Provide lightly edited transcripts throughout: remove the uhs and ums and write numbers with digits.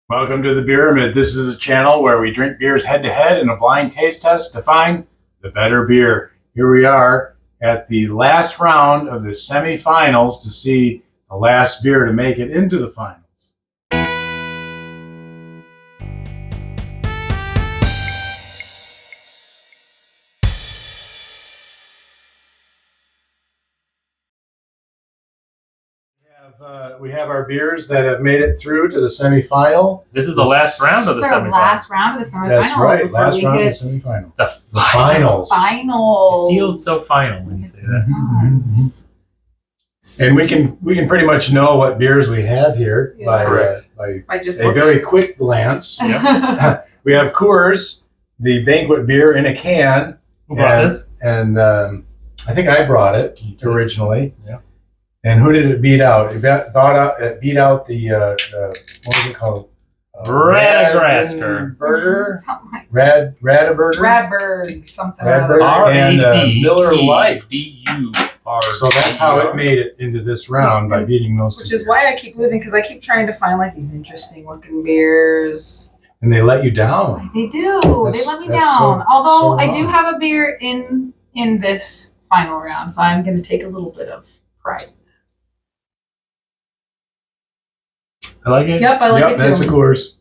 Welcome to the Beeramid. This is a channel where we drink beers head to head in a blind taste test to find the better beer. Here we are at the last round of the semifinals to see the last beer to make it into the finals. We have our beers that have made it through to the semifinal. This is the last round of the semifinal. Last round of the semifinals. That's right, last round of the semifinal. The Finals. Finals. It feels so final when you say that. Yes. And we can pretty much know what beers we have here Yeah. by just a very quick glance. Yep. We have Coors, the banquet beer in a can. Who brought this? And I think I brought it originally. Yeah. And who did it beat out? It beat out the what was it called? Radgrasker. Burger? Something like Radaburger? Radberg. Something Radberg. or other. And Miller Lite. R-A-D-B-U-R. So that's how it made it into this round, by beating those two. Which is why I keep losing, because I keep trying to find like these interesting looking beers. And they let you down. They do. They let me That's down. so Although I wrong. do have a beer in this final round, so I'm going to take a little bit of pride. I like it. Yep, I like it too. That's a Coors.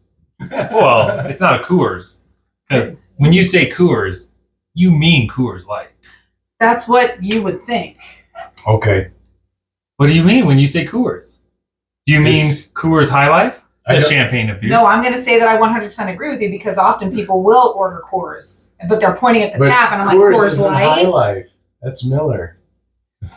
Well, it's not a Coors. Because when you say Coors, you mean Coors Light. That's what you would think. Okay. What do you mean when you say Coors? Do you mean It's- Coors High Life? I The don't- champagne of beers? No, I'm going to say that I 100% agree with you, because often people will order Coors, but they're pointing at the But tap, and I'm Coors like, Coors isn't High Light? Life. That's Miller.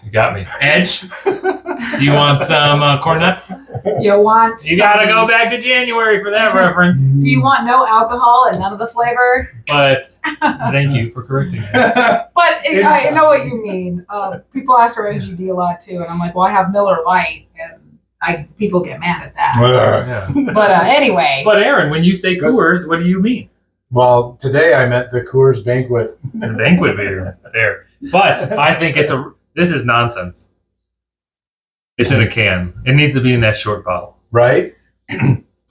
You got me. Edge? Do you want some corn nuts? You want You gotta go back to January for that reference. Do you want no alcohol and none of the flavor? But thank you for correcting me. But I know what you mean. People ask for OGD a lot too, and I'm like, well, I have Miller Lite, and people get mad at that. Yeah. But anyway. But Aaron, when you say Coors, what do you mean? Well, today I meant the Coors Banquet. The banquet beer. There. But I think this is nonsense. It's in a can. It needs to be in that short bottle. Right?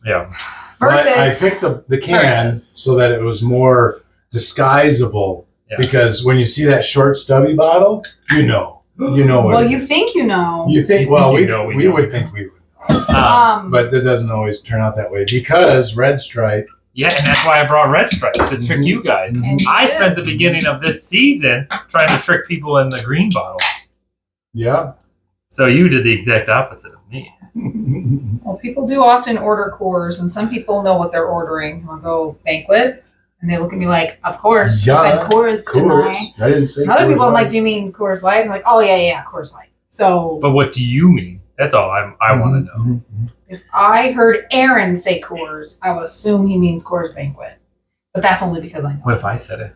Yeah. Versus. I picked the can so that it was more disguisable. Yeah. Because when you see that short stubby bottle, you know what Well, it you is. think you know. You think, You well, think we you know, we would know. think we would. Ah, But that doesn't always turn out that way because Red Stripe. yeah, and that's why I brought Red Stripe to trick you guys. And you I did. spent the beginning of this season trying to trick people in the green bottle. Yeah. So you did the exact opposite of me. Well, people do often order Coors, and some people know what they're ordering. I'll go banquet, and they look at me like, of course. Yeah, I said Coors, didn't I? Coors. I didn't say And other Coors people, I'm Light. like, do you mean Coors Light? I'm like, oh, yeah, Coors Light. So But what do you mean? That's all I want to know. Mhm. if I heard Aaron say Coors, I would assume he means Coors Banquet. But that's only because I know. What if I said it?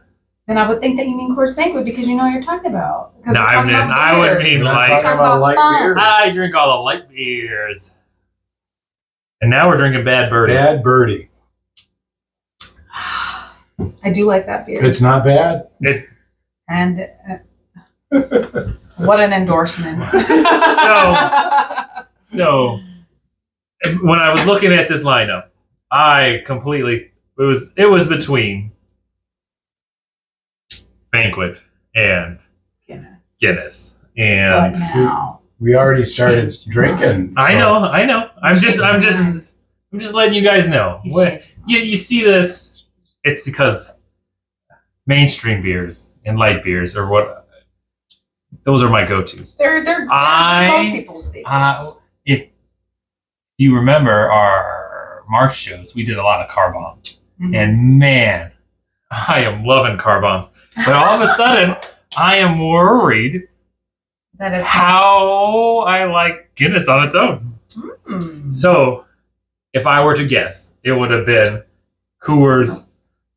Then I would think that you mean Coors Banquet because you know what you're talking about. Because No, we're talking about I would beer. mean We're not light. talking about light Fun. beer. I drink all the light beers. And now we're drinking Bad Birdie. Bad Birdie. I do like that beer. It's not bad. And what an endorsement. So when I was looking at this lineup, it was between Banquet and Guinness. But And now. We already started drinking. I so- know. I'm just letting you guys know. He's What- changed his mind. you see this, it's because mainstream beers and light beers are those are my go-tos. They're most people's staples. If you remember our March shows, we did a lot of car bombs. Mhm. And man, I am loving car bombs. But all of a sudden, I am worried that it's how I like Guinness on its own. Mm. So, if I were to guess, it would have been Coors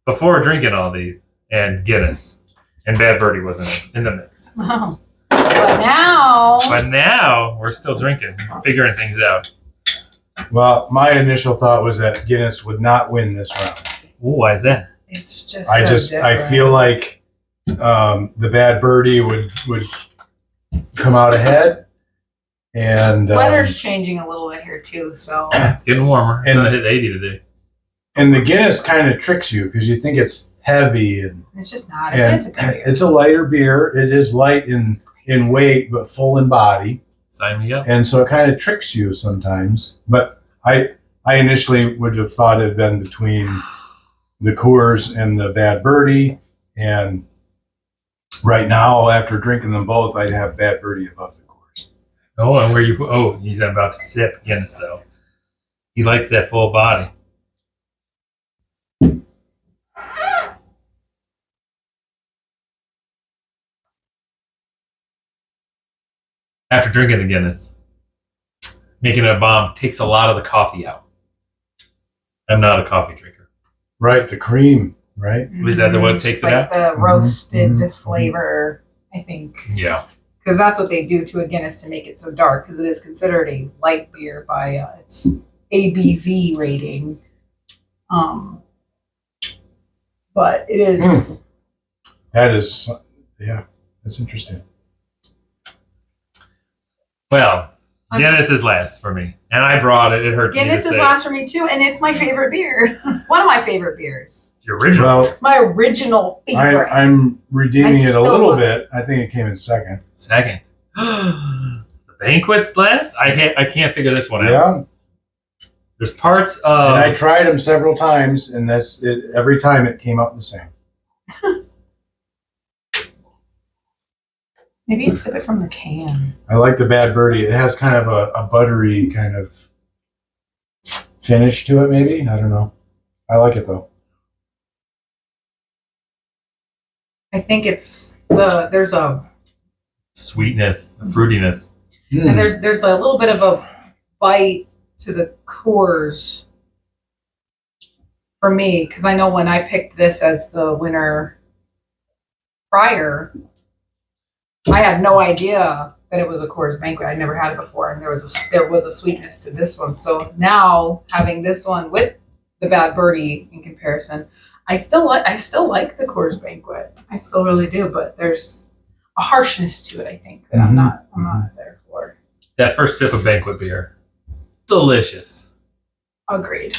before drinking all these and Guinness. And Bad Birdie wasn't in the mix. Wow. But now We're still drinking, figuring things out. Well, my initial thought was that Guinness would not win this round. Ooh, why is that? it's just I different. feel like the Bad Birdie would come out ahead, and Weather's changing a little bit here too, so It's getting warmer. It's And- gonna hit 80 today. And the Guinness kind of tricks you because you think it's heavy and It's just not. and It's a good beer. it's a lighter beer. It is light in weight but full in body, Sign me up. and so it kind of tricks you sometimes. But I initially would have thought it had been between the Coors and the Bad Birdie, and right now after drinking them both, I'd have Bad Birdie above the Coors. Oh, and where you put? Oh, he's about to sip Guinness though. He likes that full body. After drinking the Guinness, making it a bomb takes a lot of the coffee out. I'm not a coffee drinker. Right, the cream, right? Is that the one that Just takes it like out? the roasted Mhm. flavor, I think. Yeah. Because that's what they do to a Guinness to make it so dark, because it is considered a light beer by its ABV rating. But it is. That is, yeah, that's interesting. Well, Guinness is last for me, and I brought it. It hurts me Guinness to is say last for me too, and it's my favorite beer. One of my favorite beers. it's the original. Well, It's my original favorite. I'm redeeming I it a still little love bit. I think it came in second. Second. The banquet's last. I can't figure this one out. Yeah, There's parts of. and I tried them several times, and every time it came out the same. Maybe sip it from the can. I like the Bad Birdie. It has kind of a buttery kind of finish to it, maybe. I don't know. I like it though. I think it's there's a Sweetness, fruitiness. and there's a little bit of a bite to the Coors for me, because I know when I picked this as the winner prior, I had no idea that it was a Coors Banquet. I'd never had it before, and there was a sweetness to this one. So now having this one with the Bad Birdie in comparison, I still like the Coors Banquet. I still really do, but there's a harshness to it, I think, that I'm not there for. That first sip of banquet beer, delicious. Agreed.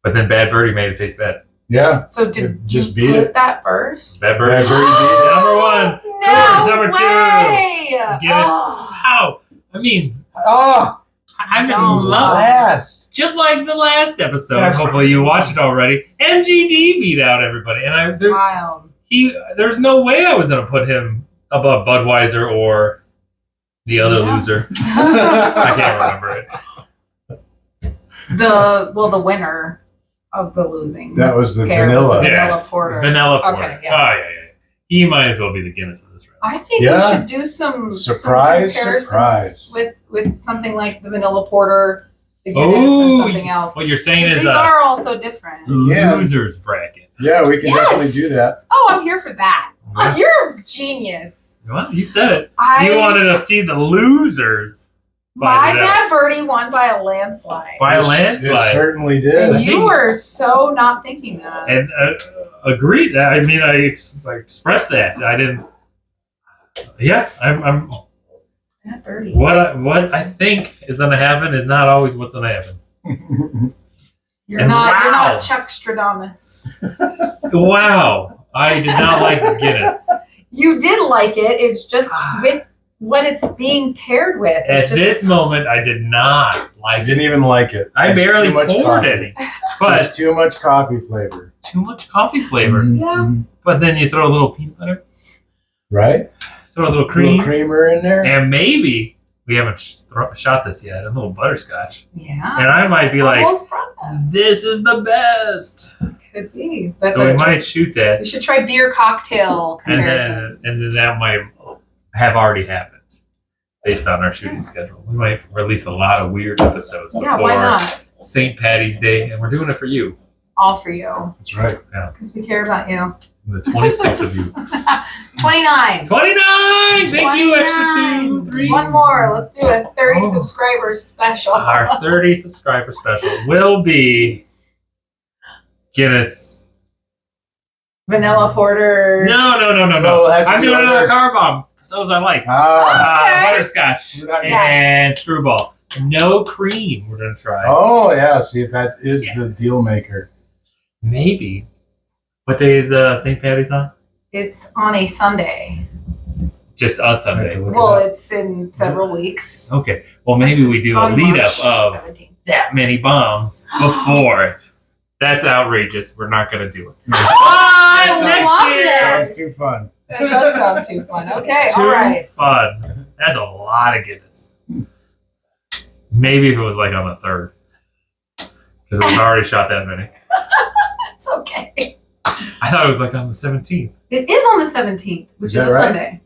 But then Bad Birdie made it taste bad. Yeah. So did Just you beat put it. that first? Bad Birdie. Bad Birdie beat it. Number one. No Coors, number two. way! Guinness. Oh, How? I mean, Oh, I'm in Don't love. last. Just like the last episode. That's Hopefully you crazy. watched it already. MGD beat out everybody, and it's wild. there's no way I was gonna put him above Budweiser or the other Yeah. loser. I can't remember it. The winner of the losing. That was the pair was vanilla. the vanilla Yes. porter. Vanilla porter. Okay, yeah. Oh yeah. He might as well be the Guinness of this round. I think Yeah. we should do some Surprise, comparisons surprise. with something like the vanilla porter, the Guinness, and something else. What you're saying 'Cause is these a are all so different. Yeah. losers bracket. Yeah, we can Yes. definitely do that. Oh, I'm here for that. Oh, you're a genius. Well, you said it. I You wanted to see the losers my fight it out. Bad Birdie won by a landslide. By a It landslide. certainly And did. you were so not thinking that. And agreed. I mean, I expressed that. I didn't. Yeah, I'm. Bad Birdie. What I think is going to happen is not always what's going to happen. You're And not wow. Chuck Stradamus. Wow, I did not like Guinness. You did like it. It's just with what it's being paired with. At It's just, this moment, I did not I like it. didn't even like it. I It's barely too much poured coffee. any, but Just too much coffee flavor. too much coffee flavor. Mhm, Yeah. mhm. But then you throw a little peanut butter, Right? throw a little A cream, little creamer in there. and maybe we haven't shot this yet. A little butterscotch, yeah. and I might be like, Almost brought that. "This is the best." Could be. That's So we a- might shoot that, We should try beer cocktail and comparisons. then that might have already happened based on our shooting schedule. We might release a lot of weird episodes yeah, why before not? St. Patty's Day, and we're doing it for you, All for you, That's right. because we care about you. the 26 of you. 29. 29! Thank you, extra 2, 29. 3. One more. Let's do a 30 Oh. subscribers special. Our 30 subscriber special will be Guinness. Vanilla porter. No. Well, have to I'm do doing another other- car bomb. Those I like. Ah. Okay. Butterscotch Yes. and screwball. No cream. We're gonna try. Oh, yeah. See if that is the deal maker. Maybe. What day is St. Patty's on? It's on a Sunday. Just a Sunday. Well, it's in several weeks. Okay. Well, maybe we It's do a on lead March up of 17th. that many bombs before it. That's outrageous. We're not going to do it. I Next love year. this. Sounds too fun. That does sound too fun. Okay, Too all right. fun. That's a lot of Guinness. Maybe if it was like on the 3rd. Because we've already shot that many. It's okay. I thought it was like on the 17th. It is on the 17th, which Is is that a right? Sunday.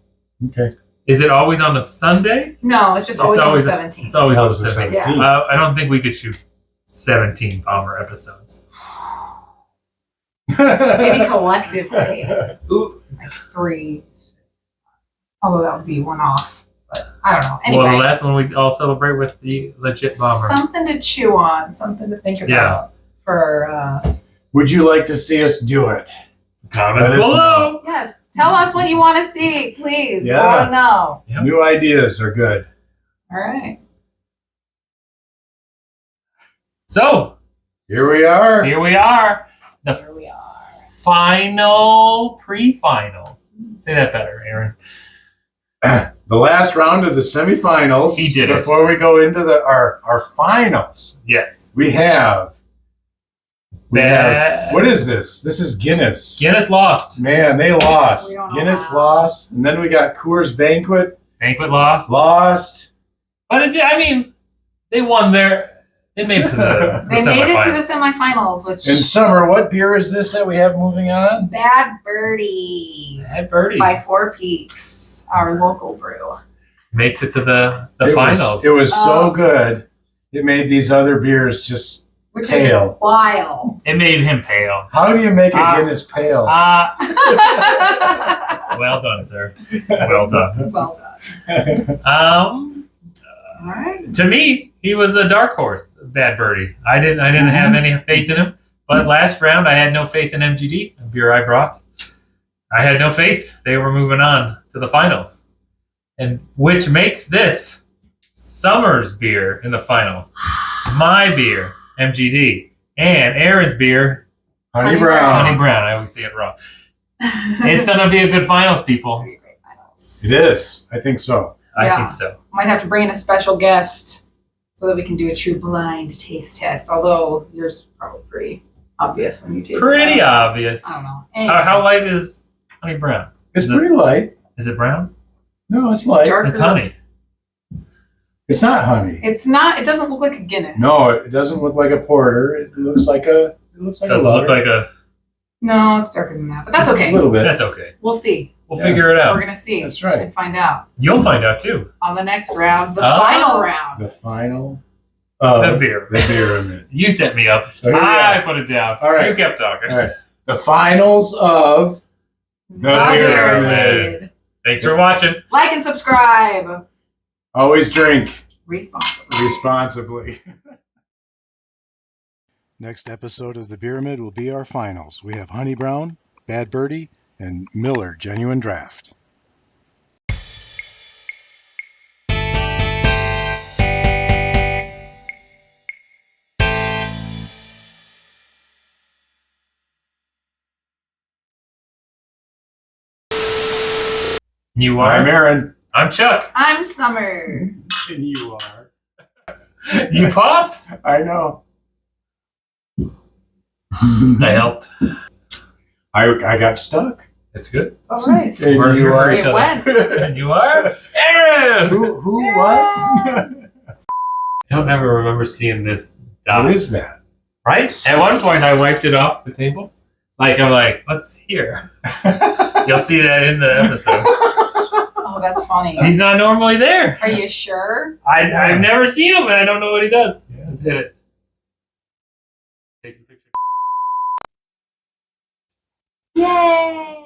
Okay. Is it always on a Sunday? No, it's just always on the 17th. It's always That on the was the 17th. 17th. Yeah. I don't think we could shoot 17 bomber episodes. Maybe collectively, Ooh. like 3. Although that would be one off. But I don't know. Anyway, Well, the last one we all celebrate with the legit bomber. something to chew on, something to think about Yeah. for. Would you like to see us do it? Comments Let us below. Yes, tell us what you want to see, please. We Yeah. want to know. Yep. New ideas are good. All right. So, Here we are. here we are. The Here we are. final pre-finals. Say that better, Aaron. The last round of the semifinals. He did it. Before we go into our finals, Yes. we have. Bad. What is this? This is Guinness. Guinness lost. Man, they lost. We don't know Guinness how. lost. And then we got Coors Banquet Banquet lost. lost. But I mean, they won their. They made it to the. They the made it to the semifinals. semifinals, which In summer, what beer is this that we have moving on? Bad Birdie Bad Birdie by Four Peaks, our local brew. makes it to the It finals. it was so Oh. good. It made these other beers just Which pale. is wild. It made him pale. How do you make a Ah. Guinness pale? Well done, sir. Well done. Well done. All right. To me, he was a dark horse, Bad Birdie. I didn't have any faith in him. But last round, I had no faith in MGD, a beer I brought. I had no faith. They were moving on to the finals, and which makes this Summer's beer in the finals. My beer, MGD, and Aaron's beer, Honey Honey Brown. Honey Brown. I always say it wrong. It's gonna be a good finals, people. Pretty great finals. It is. I think so. I Yeah. think so. Might have to bring in a special guest so that we can do a true blind taste test. Although yours is probably pretty obvious when you taste Pretty it. obvious. I don't know. Anyway, How light is Honey Brown? It's Is it- pretty light. Is it brown? No, it's it's light. darker. It's honey. It's not honey. It's not. It doesn't look like a Guinness. No, it doesn't look like a porter. It looks like a. It looks like Doesn't a look like a. No, it's darker than that. But that's okay. A little bit. That's okay. We'll see. We'll Yeah. figure it We're out. gonna see. That's right. And find out You'll find out too. on the next round, the Oh. final round. The final. The beer. The Beeramid. You set me up. So here we I are. put it down. All right. You kept talking. All right. The finals of. The Beeramid. Thanks for watching. Like and subscribe Always drink responsibly. responsibly. Next episode of the Beeramid will be our finals. We have Honey Brown, Bad Birdie, and Miller Genuine Draft. You I'm are. Aaron. I'm Chuck. I'm Summer. And you are. You paused. I know. I helped. I got stuck. It's good. All right. And We're you here for are. each It other. went. And you are Aaron. Who what? I don't ever remember seeing this dot. What is that? Right? At one point, I wiped it off the table. I'm like, what's here? You'll see that in the episode. Oh, that's funny. He's not normally there. Are you sure? I've never seen him, and I don't know what he does. Yeah. Let's hit it. Takes a picture. Yay!